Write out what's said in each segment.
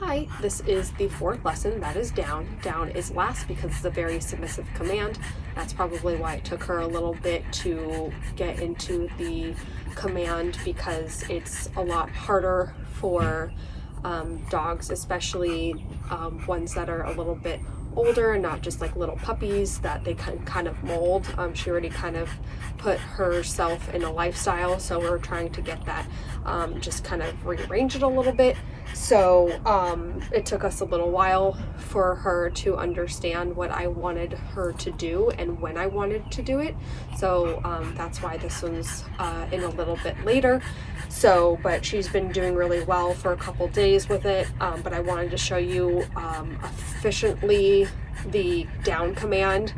Hi, this is the fourth lesson, that is down. Down is last because it's a very submissive command. That's probably why it took her a little bit to get into the command, because it's a lot harder for dogs, especially ones that are a little bit older and not just like little puppies that they can kind of mold. She already kind of put herself in a lifestyle, so we're trying to get that just kind of rearrange it a little bit. So it took us a little while for her to understand what I wanted her to do and when I wanted to do it. So that's why this one's in a little bit later. So, but she's been doing really well for a couple days with it. But I wanted to show you efficiently the down command.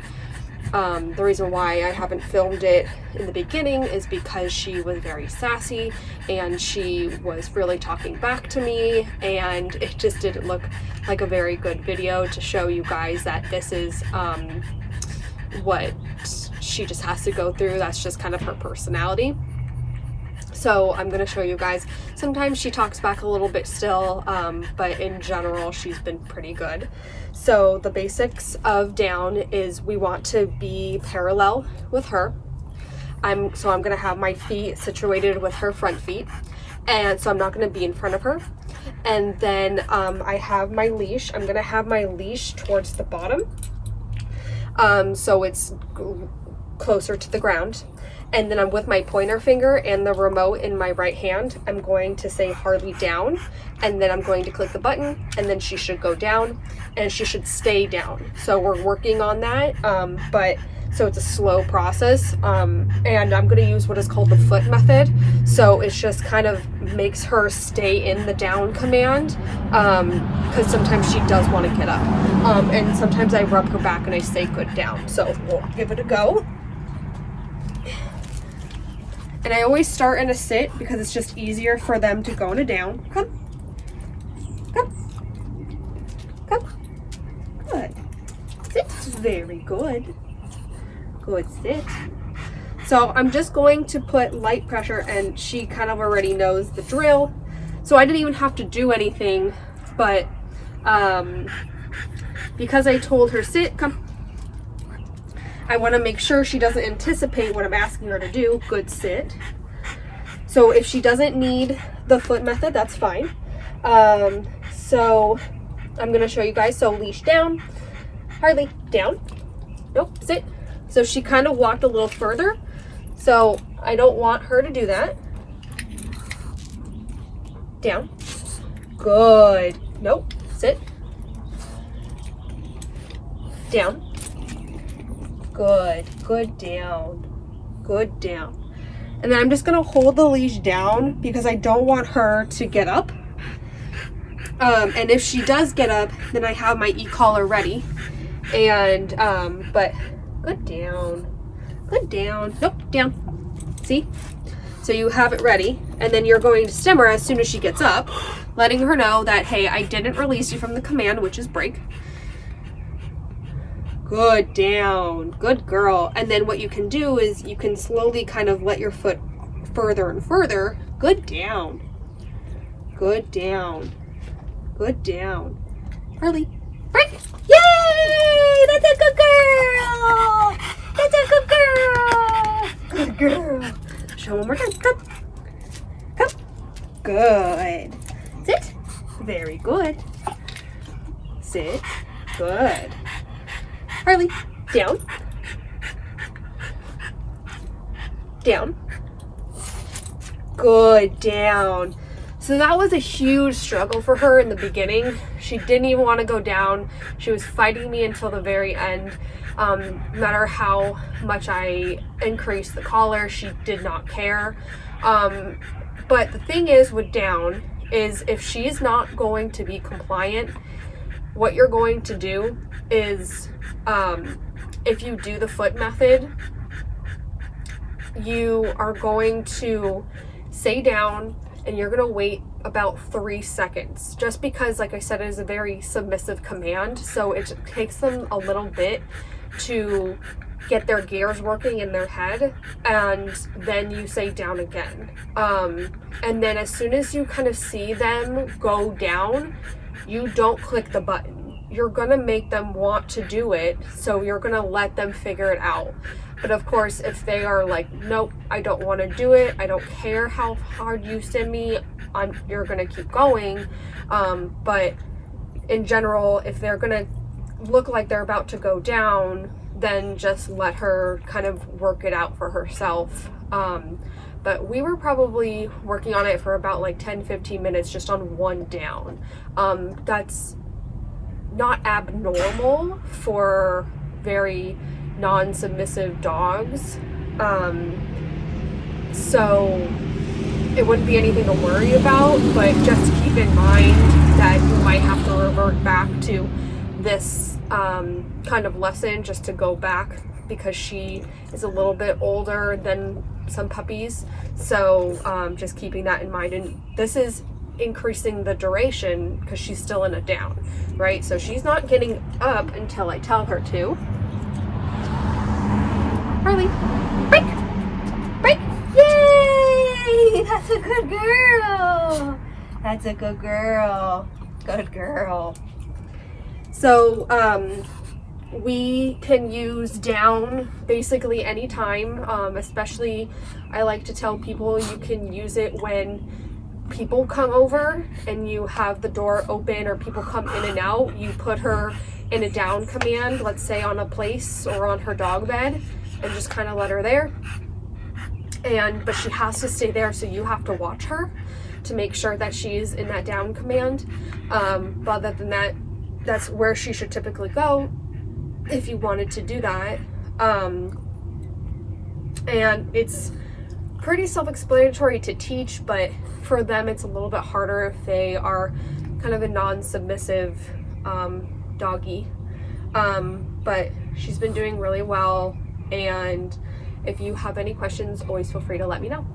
The reason why I haven't filmed it in the beginning is because she was very sassy and she was really talking back to me, and it just didn't look like a very good video to show you guys that this is what she just has to go through. That's just kind of her personality. So I'm going to show you guys. Sometimes she talks back a little bit still, but in general she's been pretty good. So the basics of down is we want to be parallel with her. I'm going to have my feet situated with her front feet, and so I'm not going to be in front of her. And then I have my leash. I'm going to have my leash towards the bottom, so it's closer to the ground. And then I'm with my pointer finger and the remote in my right hand. I'm going to say Harley down, and then I'm going to click the button, and then she should go down and she should stay down. So we're working on that, so it's a slow process. And I'm going to use what is called the foot method. So it's just kind of makes her stay in the down command, because sometimes she does want to get up. And sometimes I rub her back and I say good down. So we'll give it a go. And I always start in a sit because it's just easier for them to go in a down. Come. Good. Sit. Very good. Good sit. So I'm just going to put light pressure, and she kind of already knows the drill. So I didn't even have to do anything, but because I told her sit, come. I want to make sure she doesn't anticipate what I'm asking her to do. Good sit. So if she doesn't need the foot method, that's fine. So I'm going to show you guys. So leash down. Harley, down. Nope, sit. So she kind of walked a little further. So I don't want her to do that. Down. Good. Nope, sit. Down. Good. Good down. Good down. And then I'm just going to hold the leash down because I don't want her to get up. And if she does get up, then I have my e-collar ready. And, but good down. Good down. Nope, down. See? So you have it ready. And then you're going to stim her as soon as she gets up, letting her know that, hey, I didn't release you from the command, which is break. Good down. Good girl. And then what you can do is you can slowly kind of let your foot further and further. Good down. Good down. Good down. Harley, break. Yay! That's a good girl. That's a good girl. Good girl. Show one more time. Come. Come. Good. Sit. Very good. Sit. Good. Harley, down. Down. Good down. So that was a huge struggle for her in the beginning. She didn't even want to go down. She was fighting me until the very end. No matter how much I increased the collar, she did not care. But the thing is with down is if she's not going to be compliant, what you're going to do is if you do the foot method, you are going to say down and you're going to wait about 3 seconds, just because, like I said, it is a very submissive command. So it takes them a little bit to get their gears working in their head, and then you say down again. And then as soon as you kind of see them go down, you don't click the button. You're gonna make them want to do it, so you're gonna let them figure it out. But of course, if they are like, nope, I don't want to do it, I don't care how hard you send me, you're gonna keep going. But in general, if they're gonna look like they're about to go down, then just let her kind of work it out for herself. But we were probably working on it for about like 10-15 minutes just on one down. That's not abnormal for very non-submissive dogs. So it wouldn't be anything to worry about, but just keep in mind that you might have to revert back to this kind of lesson just to go back, because she is a little bit older than some puppies. So just keeping that in mind. And this is increasing the duration because she's still in a down, right? So she's not getting up until I tell her to. Harley, break! Break! Yay! That's a good girl! That's a good girl. Good girl. So, we can use down basically anytime, especially I like to tell people you can use it when people come over and you have the door open or people come in and out. You put her in a down command, let's say on a place or on her dog bed, and just kind of let her there. But she has to stay there, so you have to watch her to make sure that she's in that down command. But other than that, that's where she should typically go if you wanted to do that. And it's pretty self-explanatory to teach, but for them it's a little bit harder if they are kind of a non-submissive doggy. But she's been doing really well, and if you have any questions, always feel free to let me know.